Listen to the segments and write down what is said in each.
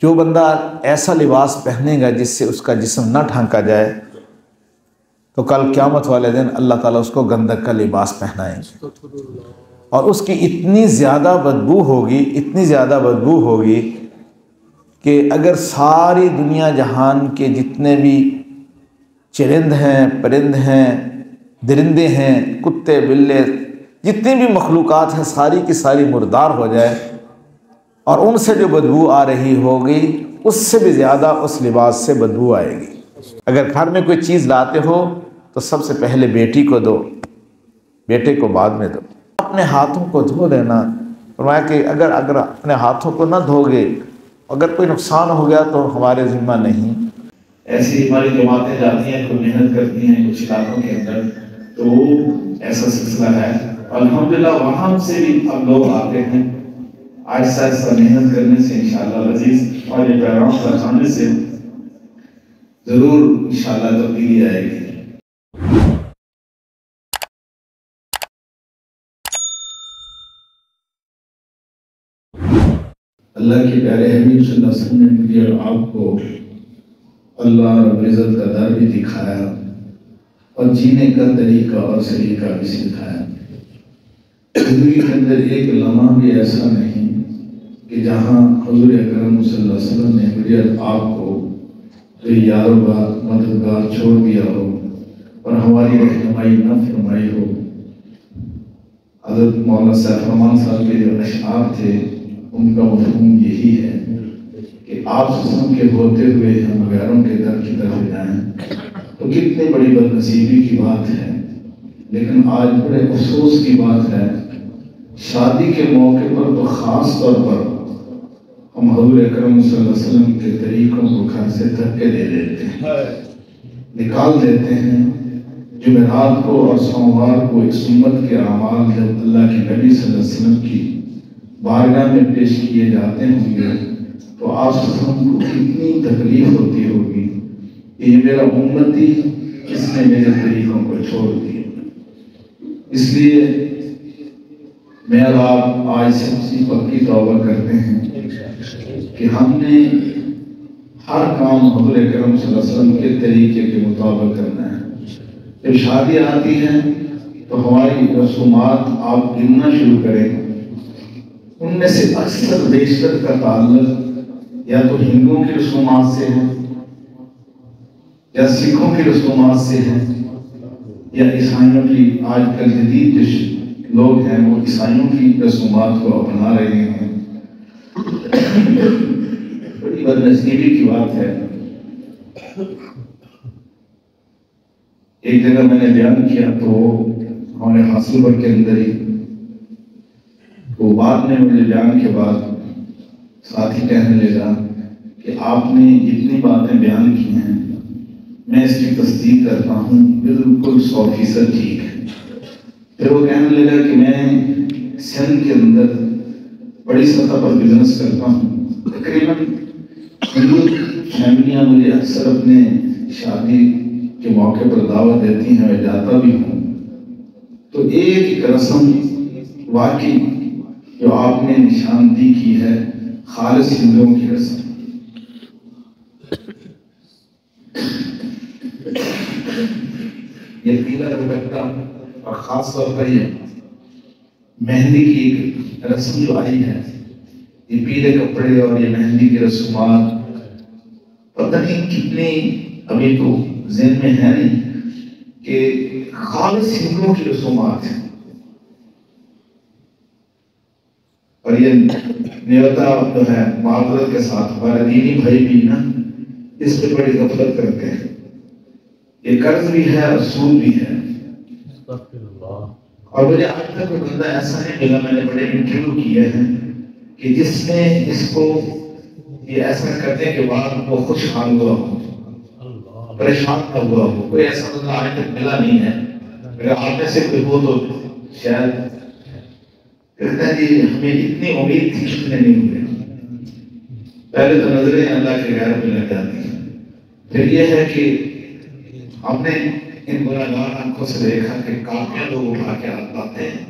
جو بندہ ایسا لباس پہنے گا جس سے اس کا جسم نہ ڈھانکا جائے تو کل قیامت والے دن اللہ تعالیٰ اس کو گندک کا لباس پہنائیں گے، اور اس کی اتنی زیادہ بدبو ہوگی کہ اگر ساری دنیا جہان کے جتنے بھی چرند ہیں، پرند ہیں، درندے ہیں، کتے بلے، جتنی بھی مخلوقات ہیں، ساری کی ساری مردار ہو جائے اور ان سے جو بدبو آ رہی ہوگی اس سے بھی زیادہ اس لباس سے بدبو آئے گی۔ اگر گھر میں کوئی چیز لاتے ہو تو سب سے پہلے بیٹی کو دو، بیٹے کو بعد میں دو، اپنے ہاتھوں کو دھو لینا۔ فرمایا کہ اگر اپنے ہاتھوں کو نہ دھو گے، اگر کوئی نقصان ہو گیا تو ہمارے ذمہ نہیں۔ ایسی ہماری جماعتیں جاتی ہیں، کوئی محنت کرتی ہیں کچھ علاقوں کے اندر، تو ایسا سلسلہ ہے۔ الحمدللہ وہاں سے بھی اب لوگ آتے ہیں، آہستہ آہستہ محنت کرنے سے انشاءاللہ عزیز اور یہ پیغام پہنچانے سے ضرور انشاءاللہ تبدیلی آئے گی۔ اللہ کے پیارے حبیب صلی اللہ علیہ وسلم نے مجھے اور آپ کو اللہ رب العزت کا در بھی دکھایا اور جینے کا طریقہ اور سلیقہ بھی سکھایا۔ زندگی کے اندر ایک لمحہ بھی ایسا نہیں کہ جہاں حضور اکرم صلی اللہ علیہ وسلم نے مجھے اور آپ کو یار و مددگار چھوڑ دیا ہو اور ہماری رہنمائی نہ فرمائی ہو۔ حضرت مولانا سیف الرحمن صاحب کے جو اشعار تھے ان کا مفہوم یہی ہے کہ آپ سسم کے ہوتے ہوئے ہم غیروں کے در کی طرف جائیں تو کتنی بڑی بدنصیبی کی بات ہے۔ لیکن آج بڑے افسوس کی بات ہے، شادی کے موقع پر تو خاص طور پر ہم حضور اکرم صلی اللہ علیہ وسلم کے طریقوں کو گھر سے دھکے دے دیتے ہیں، نکال دیتے ہیں۔ جمعرات کو اور سوموار کو ایک سنت کے اعمال جب اللہ کے نبی صلی اللہ علیہ وسلم کی بارگاہ میں پیش کیے جاتے ہوں گے تو آپ سب کو کتنی تکلیف ہوتی ہوگی کہ یہ میرا امتی اس نے میرے طریقوں کو چھوڑ دیا۔ اس لیے میں اور آپ آج سے پکی توبہ کرتے ہیں کہ ہم نے ہر کام حضور اکرم صلی اللہ علیہ وسلم کے طریقے کے مطابق کرنا ہے۔ جب شادی آتی ہے تو ہماری رسومات آپ گننا شروع کریں، ان میں سے اکثر بیشتر کا تعلق یا تو ہندوؤں کی رسومات سے ہے یا سکھوں کی رسومات سے ہے یا عیسائیوں کی۔ آج کل جدید جو لوگ ہیں وہ عیسائیوں کی رسومات کو اپنا رہے ہیں۔ بڑی بدنصیبی کی بات ہے۔ ایک جگہ میں نے بیان کیا تو ہمارے حاصل ورک کے اندر ہی وہ بعد میں مجھے بیان کے بعد ساتھی کہنے لگا کہ آپ نے جتنی باتیں بیان کی ہیں میں اس کی تصدیق کرتا ہوں، بالکل 100% ٹھیک ہے۔ پھر وہ کہنے لگا کہ میں سندھ کے اندر بڑی سطح پر بزنس کرتا ہوں، تقریباً ہندو فیملیاں مجھے اکثر اپنے شادی کے موقع پر دعوت دیتی ہیں، میں جاتا بھی ہوں۔ تو ایک رسم واقعی جو آپ نے نشاندہی کی ہے خالص ہندوؤں کی رسم، یہ پیلا دوپٹہ اور خاص طور پر یہ مہندی کی ایک رسم جو آئی ہے، یہ پیلے کپڑے اور یہ مہندی کی رسومات پتہ نہیں کتنی ابھی تو ذہن میں ہے نہیں کہ خالص ہندوؤں کی رسومات ہیں۔ اور یہ نیوتا جو ہے معذرت کے ساتھ ہمارے دینی بھائی بھی نا اس پہ بڑی غفلت کرتے ہیں۔ یہ قرض بھی ہے اور سود بھی ہے۔ اور مجھے آج تک کوئی بندہ ایسا نہیں ملا، میں نے بڑے انٹرویو کیے ہیں کہ جس نے اس کو یہ ایسا کرتے کہ بعد وہ خوش حال ہوا ہو، پریشان نہ ہوا ہو۔ کوئی ایسا بندہ آج تک ملا نہیں ہے۔ اگر آپ میں سے کوئی ہو تو شاید کہتا ہے جی ہمیں اتنی امید تھی، اتنے نہیں ہوئے۔ پہلے تو نظریں اللہ کے غیر میں لگ جاتی ہیں، پھر یہ ہے کہ ہم نے ان گناہگار آنکھوں سے دیکھا کہ کافی لوگ اٹھا کے آتے ہیں،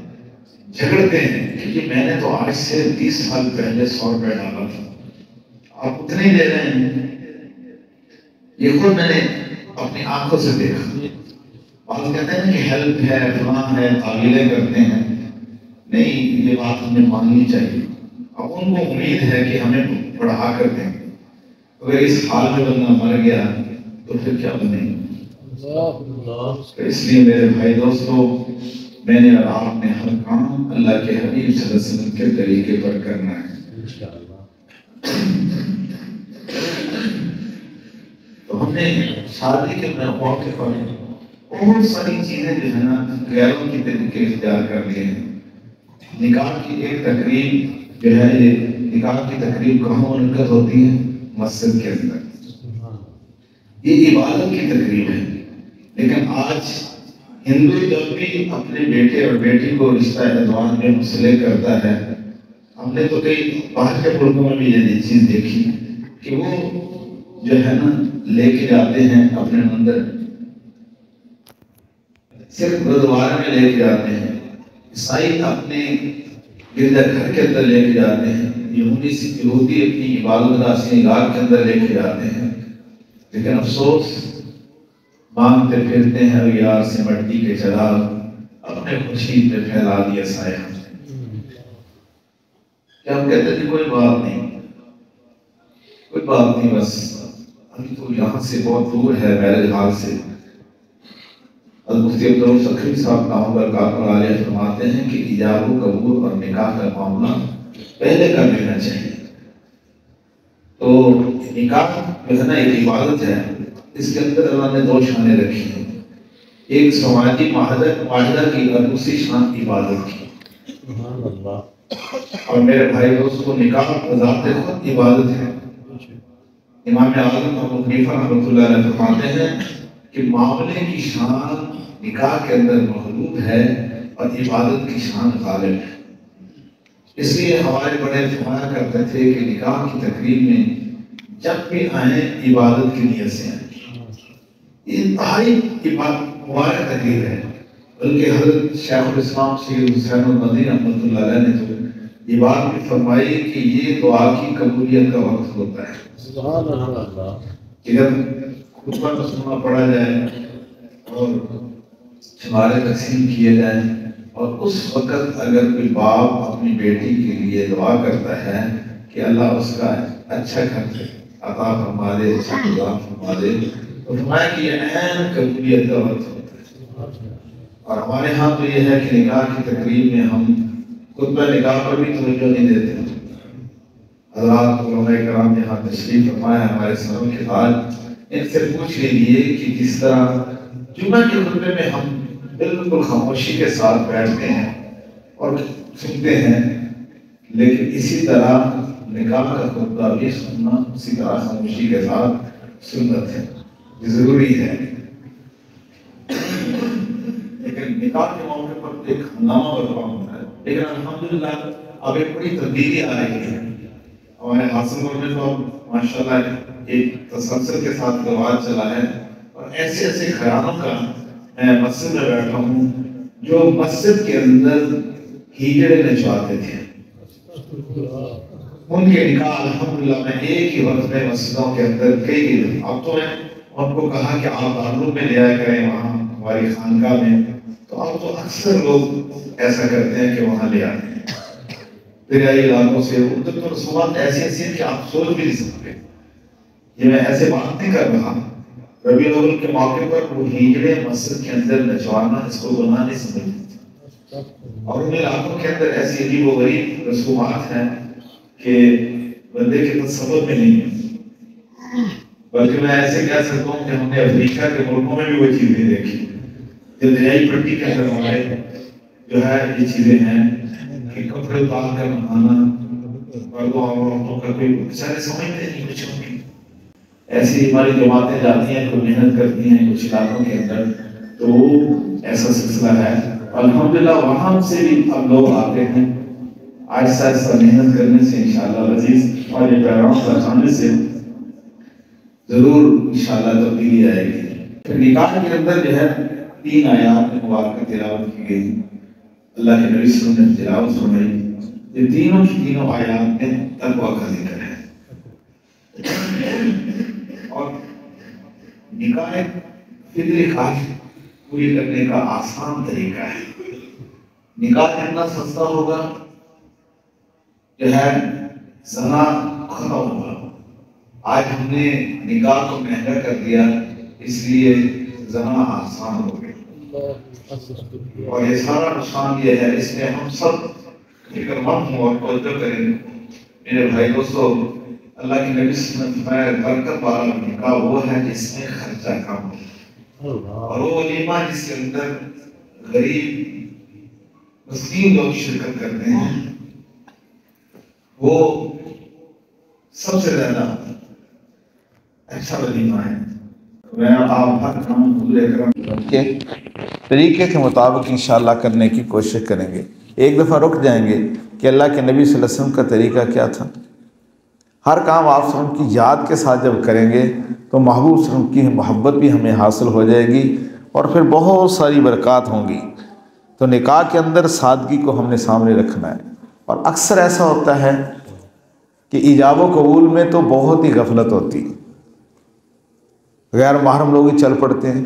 جھگڑتے ہیں کہ میں نے تو آج سے 30 سال پہلے 100 روپے ڈالا تھا، آپ اتنے ہی لے رہے ہیں. یہ خود میں نے اپنی آنکھوں سے دیکھا. بعض کہتے ہیں کہ ہیلپ ہے، فلاں ہے، تعویلیں کرتے ہیں. نہیں، یہ بات ہمیں ماننی چاہیے. اب ان کو امید ہے کہ ہمیں پڑھا کر دیں. اگر اس حال میں بندہ مر گیا تو پھر کیا بنے گا؟ اس لیے میرے بھائی دوستو، میں نے اور آپ نے ہر کام اللہ کے حبیب صلی اللہ علیہ وسلم کے طریقے پر کرنا ہے. تو ہم نے شادی کے موقع پر بہت ساری چیزیں جو ہے نا غیروں کی طریقے اختیار کر لیے ہیں. نکاح کی ایک تقریب جو ہے، یہ نکاح کی تقریب کہاں منعقد ہوتی ہے؟ مسجد کے اندر. یہ عبادت کی تقریب ہے. لیکن آج ہندو جب بھی اپنے بیٹے اور بیٹی کو رشتہ ادوان میں مسلح کرتا ہے، ہم نے تو کئی باہر کے ملکوں میں بھی یہ چیز دیکھی کہ وہ جو ہے نا لے کے جاتے ہیں اپنے مندر، صرف گردوارے میں لے کے جاتے ہیں. عیسائی اپنے گرجا گھر کے اندر لے کے جاتے ہیں. یہودی اپنی عبادت گاہ سنگار کے اندر لے کے جاتے ہیں. لیکن افسوس، مانگتے پھرتے ہیں اور یار سے مٹی کے چراغ اپنے خوشی پہ پھیلا دیا سایہ. کیا ہم کہتے تھے کوئی بات نہیں، کوئی بات نہیں، بس ابھی تو یہاں سے بہت دور ہے میرے حال سے. مفتی عبدالرؤف سکھری صاحب کہاں پر کافر عالیہ فرماتے ہیں کہ ایجاب و قبول اور نکاح کا معاملہ پہلے کر لینا چاہیے. تو نکاح جو ہے نا ایک عبادت ہے. اس کے اندر اللہ نے دو شانیں رکھی ہیں، ایک سماجی معاہدہ کی اور دوسری شان عبادت کی. اور میرے بھائی دوستو، نکاح ذات خود عبادت ہے. امام اعظم ابو حنیفہ رحمۃ اللہ علیہ فرماتے ہیں کہ معاملے کی شان نکاح کے اندر مغلوب ہے اور عبادت کی شان غالب ہے. اس لیے ہمارے بڑے فرمایا کرتے تھے کہ نکاح کی تقریب میں جب بھی آئیں عبادت کی نیت سے آئیں. یہ انتہائی مبارک تقریر ہے. بلکہ حضرت شیخ الاسلام سید حسین المدنی رحمۃ اللہ علیہ نے تو یہ بات بھی فرمائی کہ یہ دعا کی قبولیت کا وقت ہوتا ہے. سبحان اللہ. کہ جب خطبہ رسولہ پڑھا جائے اور چھمارے تقسیم کیے جائیں، اور اس وقت اگر کوئی باپ اپنی بیٹی کے لیے دعا کرتا ہے کہ اللہ اس کا اچھا گھر عطا فرما دے، اچھا گزار فرما دے، تو فرمایا کہ یہ عین قبولیت کا وقت ہوتا ہے. اور ہمارے ہاں تو یہ ہے کہ نکاح کی تقریب میں ہم خطبہ نکاح پر بھی توجہ نہیں دیتے. حضرات علماء کرام یہاں تشریف فرمایا ہمارے سروں کے بعد، ان سے پوچھ لیجیے کہ جس طرح جمعہ کے خطبے میں ہم بالکل خاموشی کے ساتھ بیٹھتے ہیں اور سنتے ہیں، لیکن اسی طرح نکاح کا خطبہ بھی سننا اسی طرح خاموشی کے ساتھ سنت ہے، ضروری ہے. لیکن نکاح کے موقع پر ایک ہنگامہ برپا ہوتا ہے. لیکن الحمدللہ اب ایک بڑی تبدیلی آ رہی ہے. ہمارے حاصل میں تو ماشاءاللہ ایک تسلسل کے ساتھ رواج چلا ہے، اور ایسے ایسے خیالوں کا میں مسجد میں بیٹھا ہوں جو مسجد کے اندر ہیجڑے نچواتے تھے. ان کے نکاح الحمدللہ میں ایک ہی وقت میں مسجدوں کے اندر کئی، اب تو میں ان کو کہا کہ آپ دارالعلوم میں لے آیا کریں، وہاں ہماری خانقاہ میں. تو اب تو اکثر لوگ ایسا کرتے ہیں کہ وہاں لے آتے ہیں دریائی علاقوں سے. اردو تو رسومات ایسی ایسی ہیں کہ آپ سوچ بھی نہیں سکتے. یہ میں ایسے بات نہیں کر رہا. ربیع الاول کے موقع پر وہ ہیجڑے مسجد کے اندر نچوانا اس کو گناہ نہیں سمجھتے. اور ان علاقوں کے اندر ایسی عجیب و غریب رسومات ہیں کہ بندے کے تصور میں نہیں ہے. بلکہ میں ایسے کہہ سکتا ہوں کہ ہم نے افریقہ کے ملکوں میں بھی وہ چیزیں دیکھی. دریائی پٹی کے اندر ہمارے جو ہے یہ چیزیں ہیں کہ کپڑے اتار کر نہانا، مردوں اور عورتوں کا کوئی بیچارے سمجھتے نہیں کچھ ہوگی. ایسی ہماری جماعتیں جاتی ہیں، کوئی محنت کرتی ہیں کچھ علاقوں کے اندر، تو ایسا سلسلہ ہے. الحمدللہ وہاں سے بھی اب لوگ آتے ہیں. آہستہ آہستہ محنت کرنے سے انشاءاللہ عزیز اور یہ پیغام پہنچانے سے ضرور انشاءاللہ تبدیلی آئے گی. پھر نکاح کے اندر جو ہے 3 آیات مبارکہ تلاوت کی گئی. اللہ کے نبی صلی اللہ علیہ وسلم نے تلاوت فرمائی. یہ تینوں کی تینوں آیات میں تقویٰ کا ذکر ہے. اور نکاح فطری خواہش پوری کرنے کا آسان طریقہ ہے۔ نکاح جتنا سستا ہوگا جو ہے زنا ختم ہوگا۔ آج ہم نے نکاح کو مہنگا کر دیا، اس لیے زنا آسان ہو گیا، اور یہ سارا نقصان یہ ہے۔ اس میں ہم سب فکر مند ہوں اور توجہ کریں۔ میرے بھائی دوستو، اللہ کے نبی صلی اللہ علیہ وسلم نے فرمایا برکت والا نکاح وہ ہے جس میں خرچہ کم ہو، اور وہ ولیمہ جس کے اندر غریب مسکین لوگ شرکت کرتے ہیں، وہ سب سے زیادہ اچھا ولیمہ ہے۔ میں آپ ہر کام پورے کرم کے طریقے کے مطابق انشاءاللہ کرنے کی کوشش کریں گے۔ ایک دفعہ رک جائیں گے کہ اللہ کے نبی صلی اللہ علیہ وسلم کا طریقہ کیا تھا۔ ہر کام آپ صلی اللہ علیہ وسلم کی یاد کے ساتھ جب کریں گے تو محبوب صلی اللہ علیہ وسلم کی محبت بھی ہمیں حاصل ہو جائے گی، اور پھر بہت ساری برکات ہوں گی۔ تو نکاح کے اندر سادگی کو ہم نے سامنے رکھنا ہے، اور اکثر ایسا ہوتا ہے کہ ایجاب و قبول میں تو بہت ہی غفلت ہوتی ہے، غیر محرم لوگ ہی چل پڑتے ہیں۔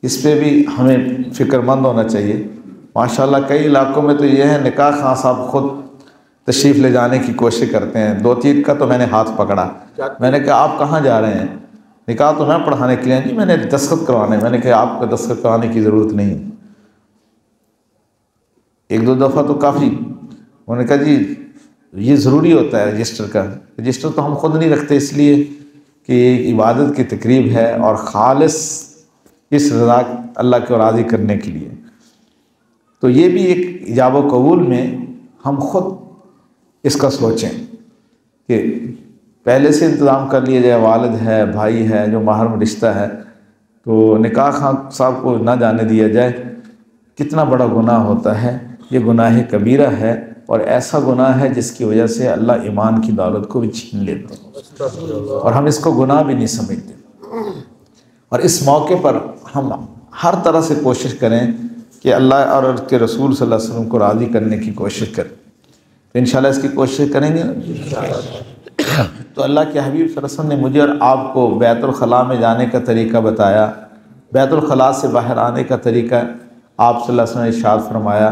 اس پہ بھی ہمیں فکر مند ہونا چاہیے۔ ماشاءاللہ کئی علاقوں میں تو یہ ہے نکاح خاں صاحب خود تشریف لے جانے کی کوشش کرتے ہیں۔ 2-3 کا تو میں نے ہاتھ پکڑا، میں نے کہا آپ کہاں جا رہے ہیں؟ نکاح تو میں پڑھانے کے لیے نہیں، میں نے دستخط کروانے۔ میں نے کہا آپ کو دستخط کروانے کی ضرورت نہیں۔ 1-2 دفعہ تو کافی، انہوں نے کہا جی یہ ضروری ہوتا ہے رجسٹر کا۔ رجسٹر تو ہم خود نہیں رکھتے، اس لیے کہ یہ عبادت کی تقریب ہے اور خالص اس رضا اللہ کو راضی کرنے کے لیے۔ تو یہ بھی ایک ایجاب و قبول میں ہم خود اس کا سوچیں کہ پہلے سے انتظام کر لیا جائے، والد ہے، بھائی ہے، جو محرم رشتہ ہے، تو نکاح خاں صاحب کو نہ جانے دیا جائے۔ کتنا بڑا گناہ ہوتا ہے یہ، گناہ کبیرہ ہے، اور ایسا گناہ ہے جس کی وجہ سے اللہ ایمان کی دولت کو بھی چھین لیتا ہے، اور ہم اس کو گناہ بھی نہیں سمجھتے۔ اور اس موقع پر ہم ہر طرح سے کوشش کریں کہ اللہ اور اس کے رسول صلی اللہ علیہ وسلم کو راضی کرنے کی کوشش کریں۔ تو انشاءاللہ اس کی کوشش کریں گے نا۔ تو اللہ کے حبیب صلی اللہ علیہ وسلم نے مجھے اور آپ کو بیت الخلاء میں جانے کا طریقہ بتایا، بیت الخلاء سے باہر آنے کا طریقہ آپ صلی اللہ علیہ وسلم نے ارشاد فرمایا۔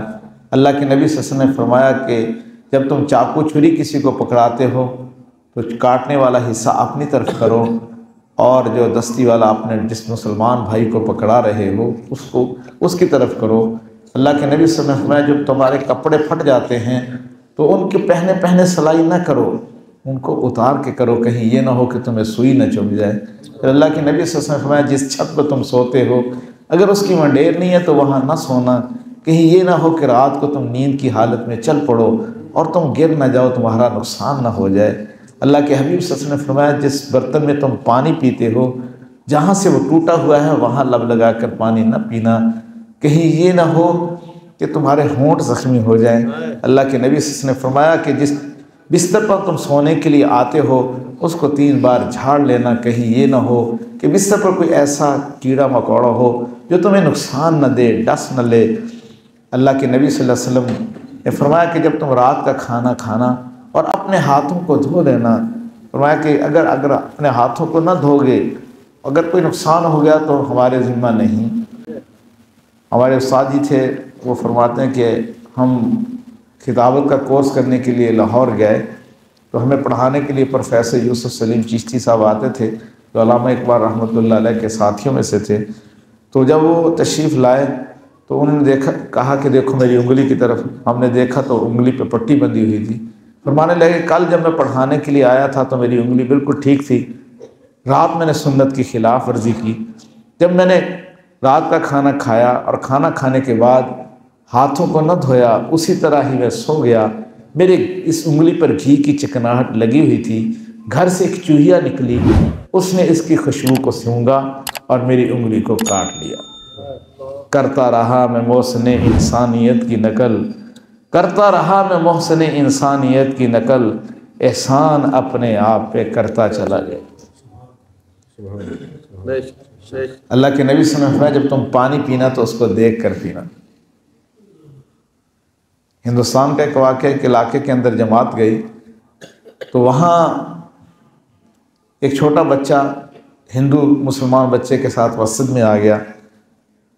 اللہ کے نبی صلی اللہ علیہ وسلم نے فرمایا کہ جب تم چاقو چھری کسی کو پکڑاتے ہو تو کاٹنے والا حصہ اپنی طرف کرو، اور جو دستی والا اپنے جس مسلمان بھائی کو پکڑا رہے ہو اس کو اس کی طرف کرو۔ اللہ کے نبی صلی اللہ علیہ وسلم نے فرمایا جب تمہارے کپڑے پھٹ جاتے ہیں تو ان کے پہنے سلائی نہ کرو، ان کو اتار کے کرو، کہیں یہ نہ ہو کہ تمہیں سوئی نہ چبھ جائے۔ پھر اللہ کے نبی صلی اللہ علیہ وسلم نے فرمایا جس چھت پہ تم سوتے ہو اگر اس کی منڈیر نہیں ہے تو وہاں نہ سونا، کہیں یہ نہ ہو کہ رات کو تم نیند کی حالت میں چل پڑو اور تم گر نہ جاؤ، تمہارا نقصان نہ ہو جائے۔ اللہ کے حبیب صلی اللہ علیہ وسلم نے فرمایا جس برتن میں تم پانی پیتے ہو جہاں سے وہ ٹوٹا ہوا ہے وہاں لب لگا کر پانی نہ پینا، کہیں یہ نہ ہو کہ تمہارے ہونٹ زخمی ہو جائیں۔ اللہ کے نبی صلی اللہ علیہ وسلم نے فرمایا کہ جس بستر پر تم سونے کے لیے آتے ہو اس کو 3 بار جھاڑ لینا، کہیں یہ نہ ہو کہ بستر پر کوئی ایسا کیڑا مکوڑا ہو جو تمہیں نقصان نہ دے، ڈس نہ لے۔ اللہ کے نبی صلی اللہ علیہ وسلم نے فرمایا کہ جب تم رات کا کھانا کھانا اور اپنے ہاتھوں کو دھو لینا، فرمایا کہ اگر اپنے ہاتھوں کو نہ دھو گے، اگر کوئی نقصان ہو گیا تو ہمارے ذمہ نہیں۔ ہمارے استاد جی تھے، وہ فرماتے ہیں کہ ہم خطابت کا کورس کرنے کے لیے لاہور گئے تو ہمیں پڑھانے کے لیے پروفیسر یوسف سلیم چشتی صاحب آتے تھے جو علامہ اقبال رحمۃ اللہ علیہ کے ساتھیوں میں سے تھے۔ تو جب وہ تشریف لائے تو انہوں نے کہا کہ دیکھو میری انگلی کی طرف، ہم نے دیکھا تو انگلی پہ پٹی بندھی ہوئی تھی۔ فرمانے لگے کل جب میں پڑھانے کے لیے آیا تھا تو میری انگلی بالکل ٹھیک تھی، رات میں نے سنت کی خلاف ورزی کی، جب میں نے رات کا کھانا کھایا اور کھانا کھانے کے بعد ہاتھوں کو نہ دھویا اسی طرح ہی میں سو گیا، میرے اس انگلی پر گھی کی چکناہٹ لگی ہوئی تھی، گھر سے ایک چوہیا نکلی، اس نے اس کی خوشبو کو سونگھا اور میری انگلی کو کاٹ لیا۔ کرتا رہا میں محسن انسانیت کی نقل، کرتا رہا میں محسن انسانیت کی نقل، احسان اپنے آپ پہ کرتا چلا گیا۔ اللہ کے نبی صلی اللہ علیہ وسلم جب تم پانی پینا تو اس کو دیکھ کر پینا۔ ہندوستان کا ایک واقعہ ایک علاقے کے اندر جماعت گئی تو وہاں ایک چھوٹا بچہ ہندو مسلمان بچے کے ساتھ مسجد میں آ گیا،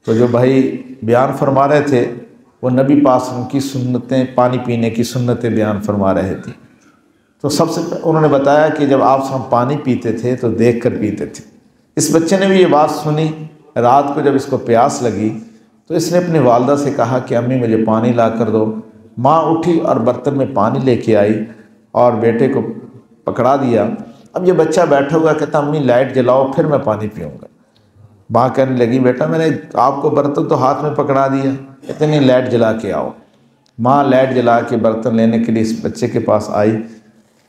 تو جو بھائی بیان فرما رہے تھے وہ نبی پاک صلی اللہ علیہ وسلم کی سنتیں، پانی پینے کی سنتیں بیان فرما رہے تھے۔ تو سب سے انہوں نے بتایا کہ جب آپ ہم پانی پیتے تھے تو دیکھ کر پیتے تھے۔ اس بچے نے بھی یہ بات سنی، رات کو جب اس کو پیاس لگی تو اس نے اپنی والدہ سے کہا کہ امی مجھے پانی لا کر دو۔ ماں اٹھی اور برتن میں پانی لے کے آئی اور بیٹے کو پکڑا دیا۔ اب یہ بچہ بیٹھا ہوا کہتا امی لائٹ جلاؤ پھر میں پانی پیوں گا۔ ماں کہنے لگی بیٹا میں نے آپ کو برتن تو ہاتھ میں پکڑا دیا، اتنی لائٹ جلا کے آؤ۔ ماں لائٹ جلا کے برتن لینے کے لیے اس بچے کے پاس آئی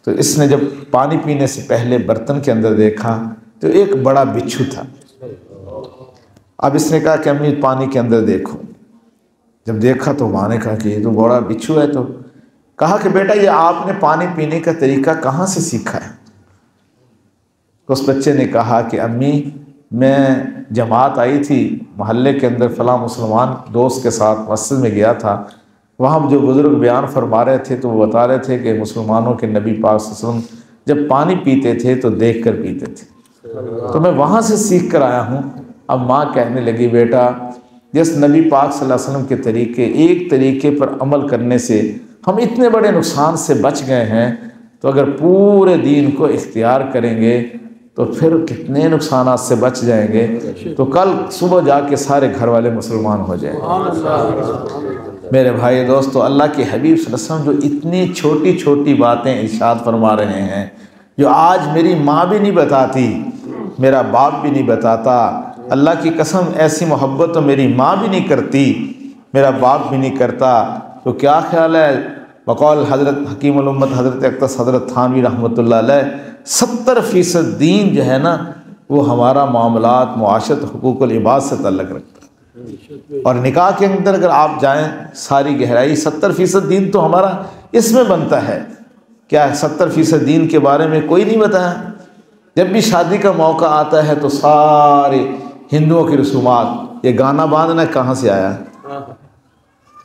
تو اس نے جب پانی پینے سے پہلے برتن کے اندر دیکھا تو ایک بڑا بچھو تھا۔ اب اس نے کہا کہ امی پانی کے اندر دیکھو۔ جب دیکھا تو ماں نے کہا کہ یہ تو بڑا بچھو ہے، تو کہا کہ بیٹا یہ آپ نے پانی پینے کا طریقہ کہاں سے سیکھا ہے؟ تو اس بچے نے کہا کہ امی میں جماعت آئی تھی محلے کے اندر، فلاں مسلمان دوست کے ساتھ مسجد میں گیا تھا، وہاں جو بزرگ بیان فرما رہے تھے تو وہ بتا رہے تھے کہ مسلمانوں کے نبی پاک صلی اللہ علیہ وسلم جب پانی پیتے تھے تو دیکھ کر پیتے تھے، تو میں وہاں سے سیکھ کر آیا ہوں۔ اب ماں کہنے لگی بیٹا جس نبی پاک صلی اللہ علیہ وسلم کے طریقے، ایک طریقے پر عمل کرنے سے ہم اتنے بڑے نقصان سے بچ گئے ہیں، تو اگر پورے دین کو اختیار کریں گے تو پھر کتنے نقصانات سے بچ جائیں گے، تو کل صبح جا کے سارے گھر والے مسلمان ہو جائیں گے۔ میرے بھائی دوستو، اللہ کے حبیب صلی اللہ علیہ وسلم جو اتنی چھوٹی چھوٹی باتیں ارشاد فرما رہے ہیں، جو آج میری ماں بھی نہیں بتاتی، میرا باپ بھی نہیں بتاتا، اللہ کی قسم ایسی محبت تو میری ماں بھی نہیں کرتی، میرا باپ بھی نہیں کرتا، تو کیا خیال ہے بقول حضرت حکیم الامت حضرت اقدس حضرت تھانوی رحمۃ اللہ علیہ 70% دین جو ہے نا وہ ہمارا معاملات، معاشرت، حقوق العباد سے تعلق رکھتا ہے، اور نکاح کے اندر اگر آپ جائیں ساری گہرائی 70% دین تو ہمارا اس میں بنتا ہے۔ کیا 70% دین کے بارے میں کوئی نہیں بتایا؟ جب بھی شادی کا موقع آتا ہے تو سارے ہندوؤں کی رسومات، یہ گانا باندھنا کہاں سے آیا ہے؟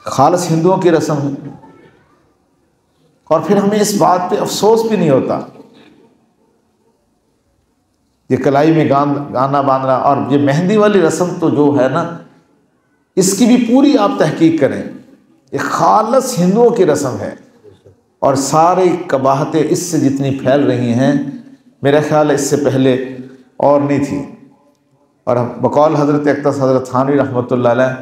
خالص ہندوؤں کی رسم ہے، اور پھر ہمیں اس بات پہ افسوس بھی نہیں ہوتا۔ یہ کلائی میں گانا باندھنا اور یہ مہندی والی رسم تو جو ہے نا، اس کی بھی پوری آپ تحقیق کریں، یہ خالص ہندوؤں کی رسم ہے، اور ساری قباحتیں اس سے جتنی پھیل رہی ہیں میرا خیال ہے اس سے پہلے اور نہیں تھی۔ اور بقول حضرت اقدس حضرت تھانوی رحمۃ اللہ علیہ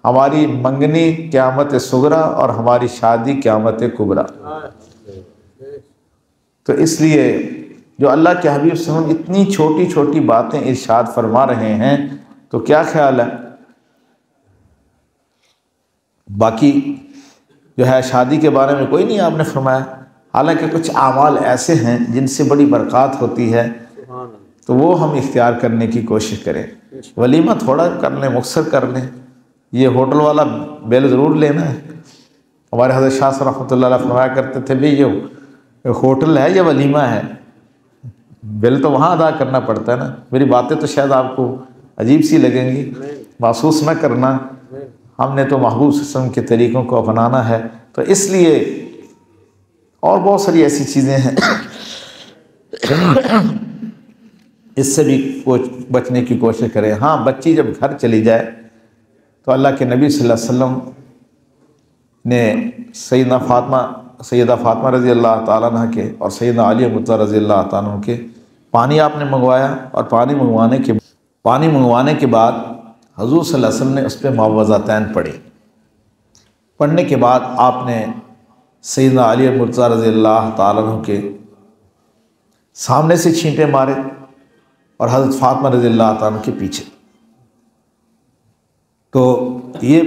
ہماری منگنی قیامت صغریٰ اور ہماری شادی قیامت کبریٰ۔ تو اس لیے جو اللہ کے حبیب صلی اللہ علیہ وسلم اتنی چھوٹی چھوٹی باتیں ارشاد فرما رہے ہیں، تو کیا خیال ہے؟ باقی جو ہے شادی کے بارے میں کوئی نہیں آپ نے فرمایا، حالانکہ کچھ اعمال ایسے ہیں جن سے بڑی برکات ہوتی ہے، تو وہ ہم اختیار کرنے کی کوشش کریں۔ ولیمہ تھوڑا کر لیں، مختصر کر لیں، یہ ہوٹل والا بل ضرور لینا ہے۔ ہمارے حضرت شاہ صاحب رحمۃ اللہ علیہ فرمایا کرتے تھے بھی یہ ہوٹل ہے یا ولیمہ ہے، بل تو وہاں ادا کرنا پڑتا ہے نا۔ میری باتیں تو شاید آپ کو عجیب سی لگیں گی، محسوس نہ کرنا، ہم نے تو محبوب صلی اللہ علیہ وسلم کے طریقوں کو اپنانا ہے، تو اس لیے اور بہت ساری ایسی چیزیں ہیں اس سے بھی بچنے کی کوشش کریں۔ ہاں بچی جب گھر چلی جائے تو اللہ کے نبی صلی اللہ علیہ وسلم نے سیدہ فاطمہ رضی اللہ تعالیٰ عنہ کے اور سیدنا علی مطلع رضی اللہ تعالیٰ عنہ کے پانی آپ نے منگوایا، اور پانی منگوانے کے بعد حضور صلی اللہ علیہ وسلم نے اس پہ معوذتین پڑھی۔ پڑھنے کے بعد آپ نے سیدنا علی مطلع رضی اللہ تعالیٰ عنہ کے سامنے سے چھینٹے مارے اور حضرت فاطمہ رضی اللہ تعالیٰ عنہ کے پیچھے، تو یہ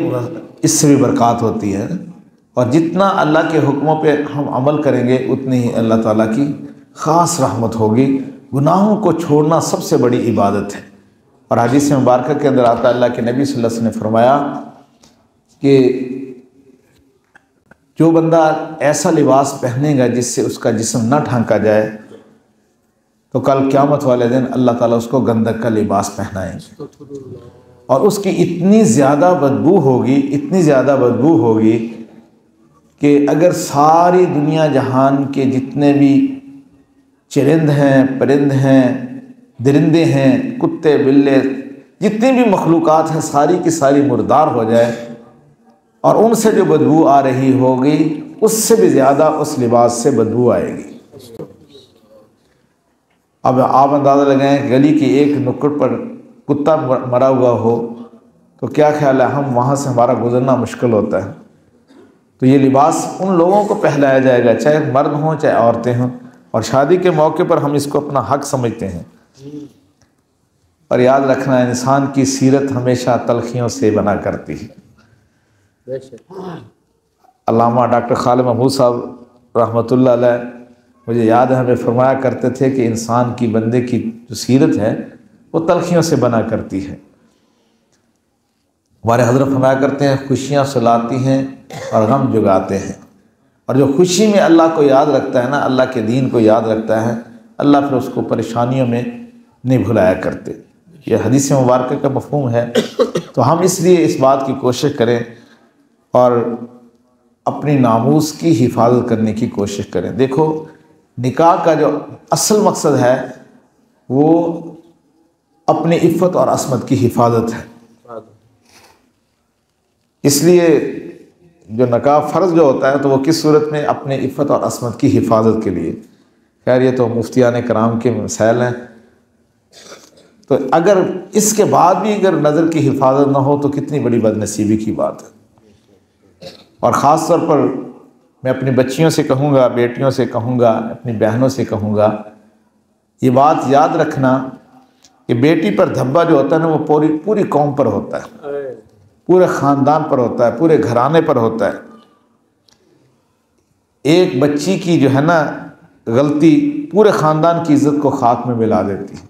اس سے بھی برکات ہوتی ہے، اور جتنا اللہ کے حکموں پہ ہم عمل کریں گے اتنی ہی اللہ تعالیٰ کی خاص رحمت ہوگی۔ گناہوں کو چھوڑنا سب سے بڑی عبادت ہے، اور حدیث مبارکہ کے اندر آتا ہے اللہ کے نبی صلی اللہ علیہ وسلم نے فرمایا کہ جو بندہ ایسا لباس پہنے گا جس سے اس کا جسم نہ ڈھانکا جائے تو کل قیامت والے دن اللہ تعالیٰ اس کو گندک کا لباس پہنائیں گے، اور اس کی اتنی زیادہ بدبو ہوگی کہ اگر ساری دنیا جہان کے جتنے بھی چرند ہیں، پرند ہیں، درندے ہیں، کتے بلے، جتنی بھی مخلوقات ہیں ساری کی ساری مردار ہو جائے اور ان سے جو بدبو آ رہی ہوگی اس سے بھی زیادہ اس لباس سے بدبو آئے گی۔ اب آپ اندازہ لگائیں کہ گلی کی ایک نکڑ پر کتا مرا ہوا ہو تو کیا خیال ہے ہم وہاں سے ہمارا گزرنا مشکل ہوتا ہے۔ تو یہ لباس ان لوگوں کو پہنایا جائے گا، چاہے مرد ہوں چاہے عورتیں ہوں، اور شادی کے موقع پر ہم اس کو اپنا حق سمجھتے ہیں۔ اور یاد رکھنا انسان کی سیرت ہمیشہ تلخیوں سے بنا کرتی ہے۔ علامہ ڈاکٹر خالد محمود صاحب رحمۃ اللہ علیہ مجھے یاد ہے ہمیں فرمایا کرتے تھے کہ انسان کی بندے کی جو سیرت ہے وہ تلخیوں سے بنا کرتی ہے۔ ہمارے حضرت فرمایا کرتے ہیں خوشیاں سلاتی ہیں اور غم جگاتے ہیں، اور جو خوشی میں اللہ کو یاد رکھتا ہے نا، اللہ کے دین کو یاد رکھتا ہے، اللہ پھر اس کو پریشانیوں میں نہیں بھلایا کرتے۔ یہ حدیث مبارکہ کا مفہوم ہے۔ تو ہم اس لیے اس بات کی کوشش کریں اور اپنی ناموس کی حفاظت کرنے کی کوشش کریں۔ دیکھو نکاح کا جو اصل مقصد ہے وہ اپنی عفت اور عصمت کی حفاظت ہے۔ اس لیے جو نکاح فرض جو ہوتا ہے تو وہ کس صورت میں؟ اپنے عفت اور عصمت کی حفاظت کے لیے۔ خیر یہ تو مفتیان کرام کے مسائل ہیں، تو اگر اس کے بعد بھی اگر نظر کی حفاظت نہ ہو تو کتنی بڑی بد نصیبی کی بات ہے۔ اور خاص طور پر میں اپنی بچیوں سے کہوں گا، بیٹیوں سے کہوں گا، اپنی بہنوں سے کہوں گا، یہ بات یاد رکھنا کہ بیٹی پر دھبا جو ہوتا ہے نا وہ پوری قوم پر ہوتا ہے، پورے خاندان پر ہوتا ہے، پورے گھرانے پر ہوتا ہے۔ ایک بچی کی جو ہے نا غلطی پورے خاندان کی عزت کو خاک میں ملا دیتی ہے،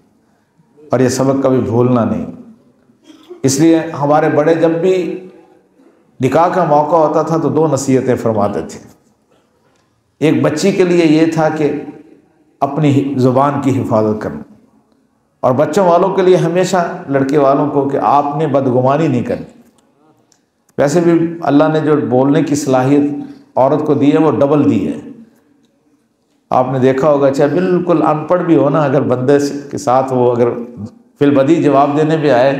اور یہ سبق کبھی بھولنا نہیں۔ اس لیے ہمارے بڑے جب بھی نکاح کا موقع ہوتا تھا تو 2 نصیحتیں فرماتے تھے۔ ایک بچی کے لیے یہ تھا کہ اپنی زبان کی حفاظت کرنا، اور بچوں والوں کے لیے ہمیشہ لڑکے والوں کو کہ آپ نے بدگمانی نہیں کرنی۔ ویسے بھی اللہ نے جو بولنے کی صلاحیت عورت کو دی ہے وہ ڈبل دی ہے۔ آپ نے دیکھا ہوگا چاہے بالکل ان پڑھ بھی ہو نا، اگر بندے کے ساتھ وہ اگر فی البدی جواب دینے بھی آئے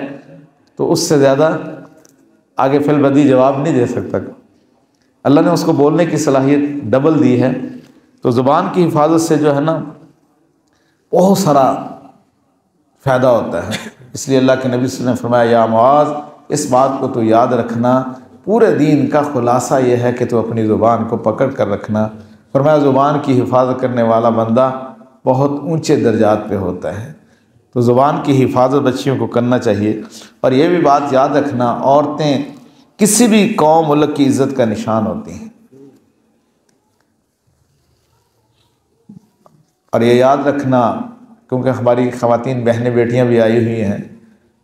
تو اس سے زیادہ آگے فی البدی جواب نہیں دے سکتا۔ اللہ نے اس کو بولنے کی صلاحیت ڈبل دی ہے۔ تو زبان کی حفاظت سے جو ہے نا بہت سارا فائدہ ہوتا ہے۔ اس لیے اللہ کے نبی صلی اللہ علیہ وسلم نے فرمایا یا معاذ اس بات کو تو یاد رکھنا، پورے دین کا خلاصہ یہ ہے کہ تو اپنی زبان کو پکڑ کر رکھنا۔ فرمایا زبان کی حفاظت کرنے والا بندہ بہت اونچے درجات پہ ہوتا ہے۔ تو زبان کی حفاظت بچیوں کو کرنا چاہیے۔ اور یہ بھی بات یاد رکھنا عورتیں کسی بھی قوم ملک کی عزت کا نشان ہوتی ہیں، اور یہ یاد رکھنا کیونکہ ہماری خواتین بہنیں بیٹیاں بھی آئی ہوئی ہیں،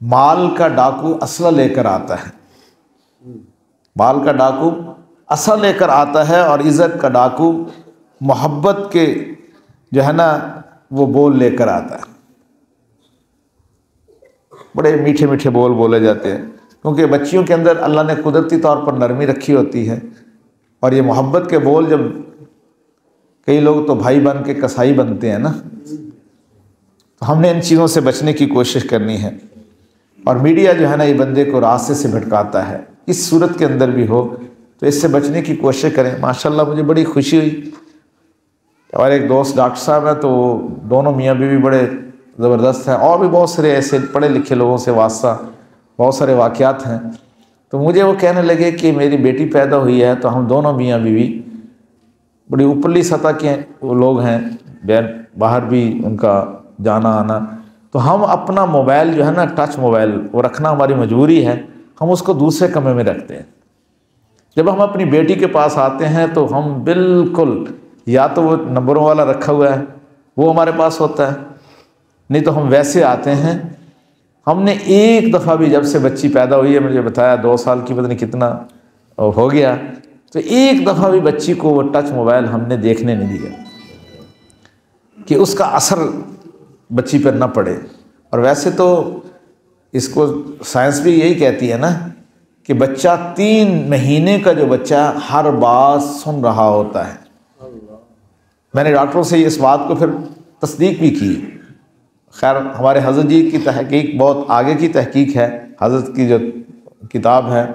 مال کا ڈاکو اسلحہ لے کر آتا ہے، مال کا ڈاکو اسلحہ لے کر آتا ہے، اور عزت کا ڈاکو محبت کے جو ہے نا وہ بول لے کر آتا ہے۔ بڑے میٹھے میٹھے بول بولے جاتے ہیں، کیونکہ بچیوں کے اندر اللہ نے قدرتی طور پر نرمی رکھی ہوتی ہے، اور یہ محبت کے بول جب کئی لوگ تو بھائی بن کے کسائی بنتے ہیں نا، تو ہم نے ان چیزوں سے بچنے کی کوشش کرنی ہے۔ اور میڈیا جو ہے نا یہ بندے کو راستے سے بھٹکاتا ہے، اس صورت کے اندر بھی ہو تو اس سے بچنے کی کوشش کریں۔ ماشاءاللہ مجھے بڑی خوشی ہوئی، ہمارے ایک دوست ڈاکٹر صاحب ہیں تو دونوں میاں بیوی بڑے زبردست ہیں، اور بھی بہت سارے ایسے پڑھے لکھے لوگوں سے واسطہ بہت سارے واقعات ہیں۔ تو مجھے وہ کہنے لگے کہ میری بیٹی پیدا ہوئی ہے تو ہم دونوں میاں بیوی بڑی اوپرلی سطح کے وہ لوگ ہیں، باہر بھی ان کا جانا آنا، تو ہم اپنا موبائل جو ہے نا ٹچ موبائل وہ رکھنا ہماری مجبوری ہے، ہم اس کو دوسرے کمرے میں رکھتے ہیں۔ جب ہم اپنی بیٹی کے پاس آتے ہیں تو ہم بالکل یا تو وہ نمبروں والا رکھا ہوا ہے وہ ہمارے پاس ہوتا ہے، نہیں تو ہم ویسے آتے ہیں۔ ہم نے ایک دفعہ بھی جب سے بچی پیدا ہوئی ہے، مجھے بتایا 2 سال کی پتہ نہیں کتنا ہو گیا، تو ایک دفعہ بھی بچی کو وہ ٹچ موبائل ہم نے دیکھنے نہیں دیا کہ اس کا اثر بچی پر نہ پڑے۔ اور ویسے تو اس کو سائنس بھی یہی کہتی ہے نا کہ بچہ 3 مہینے کا جو بچہ ہر بات سن رہا ہوتا ہے۔ میں نے ڈاکٹروں سے اس بات کو پھر تصدیق بھی کی۔ خیر ہمارے حضرت جی کی تحقیق بہت آگے کی تحقیق ہے، حضرت کی جو کتاب ہے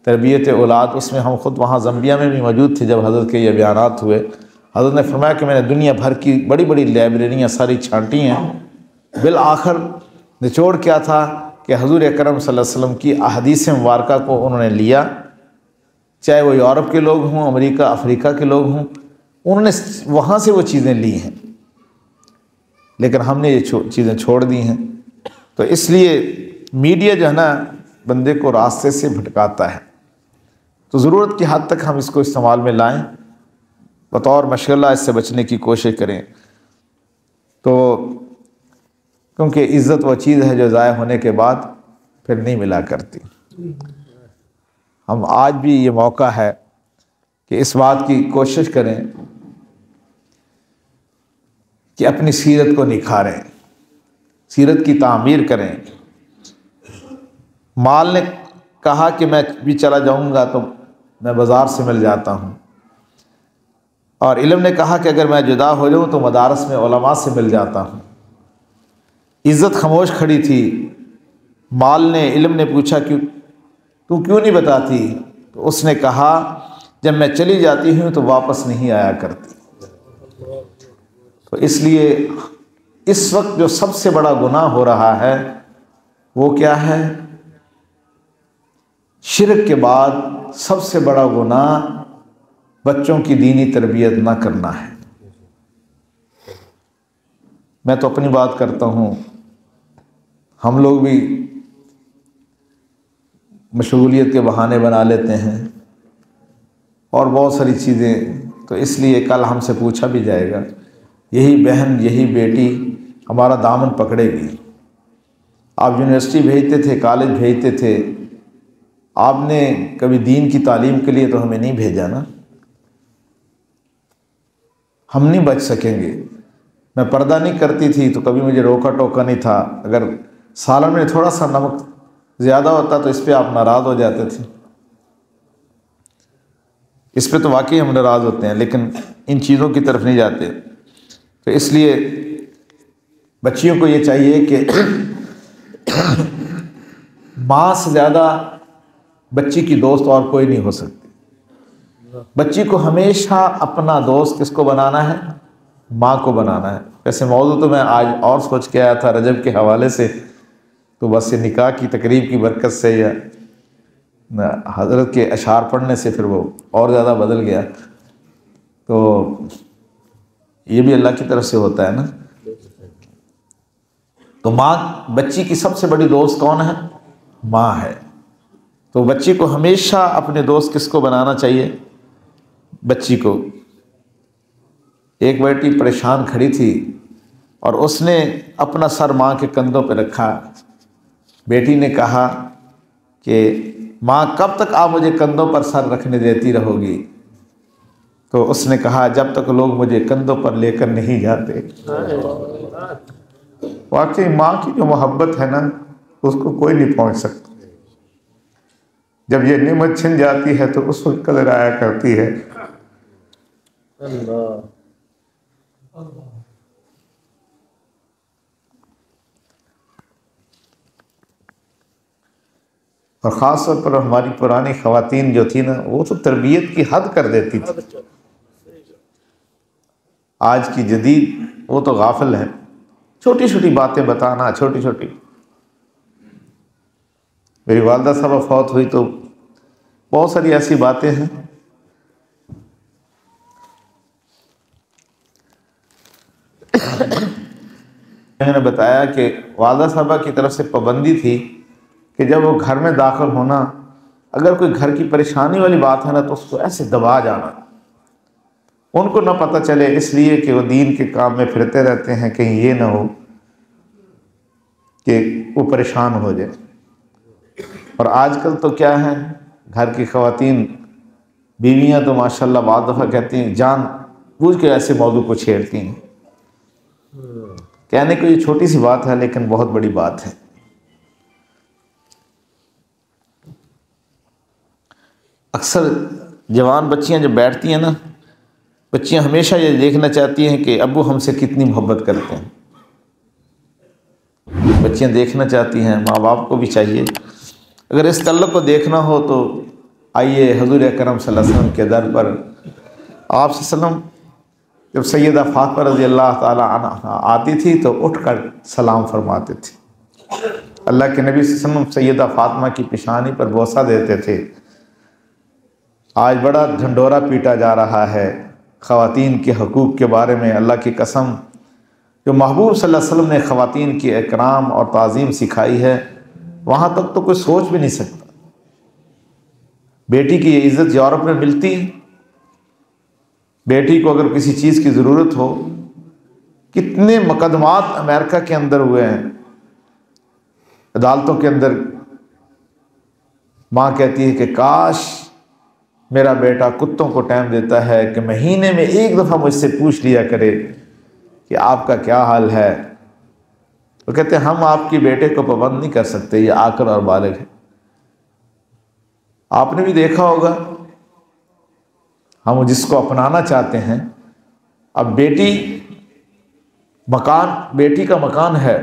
تربیت اولاد، اس میں ہم خود وہاں زمبیا میں بھی موجود تھے جب حضرت کے یہ بیانات ہوئے۔ حضرت نے فرمایا کہ میں نے دنیا بھر کی بڑی بڑی لائبریریاں ساری چھانٹی ہیں، بالآخر نچوڑ کیا تھا کہ حضور اکرم صلی اللہ علیہ وسلم کی احادیث مبارکہ کو انہوں نے لیا، چاہے وہ یورپ کے لوگ ہوں، امریکہ افریقہ کے لوگ ہوں، انہوں نے وہاں سے وہ چیزیں لی ہیں، لیکن ہم نے یہ چیزیں چھوڑ دی ہیں۔ تو اس لیے میڈیا جو ہے نا بندے کو راستے سے بھٹکاتا ہے، تو ضرورت کی حد تک ہم اس کو استعمال میں لائیں، بطور مشغلہ اس سے بچنے کی کوشش کریں۔ تو کیونکہ عزت وہ چیز ہے جو ضائع ہونے کے بعد پھر نہیں ملا کرتی۔ ہم آج بھی یہ موقع ہے کہ اس بات کی کوشش کریں کہ اپنی سیرت کو نکھاریں، سیرت کی تعمیر کریں۔ مال نے کہا کہ میں بھی چلا جاؤں گا تو میں بازار سے مل جاتا ہوں، اور علم نے کہا کہ اگر میں جدا ہو جاؤں تو مدارس میں علماء سے مل جاتا ہوں۔ عزت خاموش کھڑی تھی، مال نے علم نے پوچھا کہ تو کیوں نہیں بتاتی؟ تو اس نے کہا جب میں چلی جاتی ہوں تو واپس نہیں آیا کرتی۔ تو اس لیے اس وقت جو سب سے بڑا گناہ ہو رہا ہے وہ کیا ہے؟ شرک کے بعد سب سے بڑا گناہ بچوں کی دینی تربیت نہ کرنا ہے۔ میں تو اپنی بات کرتا ہوں، ہم لوگ بھی مشغولیت کے بہانے بنا لیتے ہیں اور بہت ساری چیزیں، تو اس لیے کل ہم سے پوچھا بھی جائے گا، یہی بہن یہی بیٹی ہمارا دامن پکڑے گی۔ آپ یونیورسٹی بھیجتے تھے، کالج بھیجتے تھے، آپ نے کبھی دین کی تعلیم کے لیے تو ہمیں نہیں بھیجا نا، ہم نہیں بچ سکیں گے۔ میں پردہ نہیں کرتی تھی تو کبھی مجھے روکا ٹوکا نہیں تھا، اگر سالن میں تھوڑا سا نمک زیادہ ہوتا تو اس پہ آپ ناراض ہو جاتے تھے۔ اس پہ تو واقعی ہم ناراض ہوتے ہیں، لیکن ان چیزوں کی طرف نہیں جاتے۔ تو اس لیے بچیوں کو یہ چاہیے کہ ماں سے زیادہ بچی کی دوست اور کوئی نہیں ہو سکتی۔ بچی کو ہمیشہ اپنا دوست کس کو بنانا ہے؟ ماں کو بنانا ہے۔ ویسے موضوع تو میں آج اور سوچ کے آیا تھا رجب کے حوالے سے، تو بس یہ نکاح کی تقریب کی برکت سے یا حضرت کے اشعار پڑھنے سے پھر وہ اور زیادہ بدل گیا۔ تو یہ بھی اللہ کی طرف سے ہوتا ہے نا۔ تو ماں بچی کی سب سے بڑی دوست کون ہے؟ ماں ہے۔ تو بچی کو ہمیشہ اپنے دوست کس کو بنانا چاہیے؟ بچی کو۔ ایک بیٹی پریشان کھڑی تھی اور اس نے اپنا سر ماں کے کندھوں پہ رکھا۔ بیٹی نے کہا کہ ماں کب تک آپ مجھے کندھوں پر سر رکھنے دیتی رہو گی؟ تو اس نے کہا جب تک لوگ مجھے کندھوں پر لے کر نہیں جاتے۔ واقعی ماں کی جو محبت ہے نا اس کو کوئی نہیں پہنچ سکتا۔ جب یہ نعمت چھن جاتی ہے تو اس وقت قدر آیا کرتی ہے۔ اور خاص طور پر ہماری پرانی خواتین جو تھی نا وہ تو تربیت کی حد کر دیتی تھی۔ آج کی جدید وہ تو غافل ہے، چھوٹی چھوٹی باتیں بتانا، چھوٹی چھوٹی۔ میری والدہ صاحبہ فوت ہوئی تو بہت ساری ایسی باتیں ہیں۔ میں نے بتایا کہ والدہ صاحبہ کی طرف سے پابندی تھی کہ جب وہ گھر میں داخل ہونا، اگر کوئی گھر کی پریشانی والی بات ہے نا تو اس کو ایسے دبا جانا، ان کو نہ پتہ چلے، اس لیے کہ وہ دین کے کام میں پھرتے رہتے ہیں، کہیں یہ نہ ہو کہ وہ پریشان ہو جائے۔ اور آج کل تو کیا ہے، گھر کی خواتین بیویاں تو ماشاءاللہ بعض دفعہ کہتی ہیں جان بوجھ کے ایسے موضوع کو چھیڑتی ہیں۔ کہنے کو یہ چھوٹی سی بات ہے لیکن بہت بڑی بات ہے۔ اکثر جوان بچیاں جب بیٹھتی ہیں نا، بچیاں ہمیشہ یہ دیکھنا چاہتی ہیں کہ ابو ہم سے کتنی محبت کرتے ہیں، بچیاں دیکھنا چاہتی ہیں، ماں باپ کو بھی چاہیے۔ اگر اس تعلق کو دیکھنا ہو تو آئیے حضور اکرم صلی اللہ علیہ وسلم کے در پر۔ آپ صلی اللہ علیہ وسلم جب سیدہ فاطمہ رضی اللہ تعالی عنہ آتی تھی تو اٹھ کر سلام فرماتے تھے۔ اللہ کے نبی صلی اللہ علیہ وسلم سیدہ فاطمہ کی پیشانی پر بوسہ دیتے تھے۔ آج بڑا ڈھنڈورا پیٹا جا رہا ہے خواتین کے حقوق کے بارے میں۔ اللہ کی قسم، جو محبوب صلی اللہ علیہ وسلم نے خواتین کی اکرام اور تعظیم سکھائی ہے، وہاں تک تو کوئی سوچ بھی نہیں سکتا۔ بیٹی کی یہ عزت یورپ میں ملتی ہے۔ بیٹی کو اگر کسی چیز کی ضرورت ہو، کتنے مقدمات امریکہ کے اندر ہوئے ہیں، عدالتوں کے اندر ماں کہتی ہے کہ کاش میرا بیٹا کتوں کو ٹائم دیتا ہے کہ مہینے میں ایک دفعہ مجھ سے پوچھ لیا کرے کہ آپ کا کیا حال ہے۔ وہ کہتے ہیں ہم آپ کی بیٹے کو پابند نہیں کر سکتے، یہ عاقل اور بالغ ہے۔ آپ نے بھی دیکھا ہوگا، ہم جس کو اپنانا چاہتے ہیں، اب بیٹی کا مکان ہے،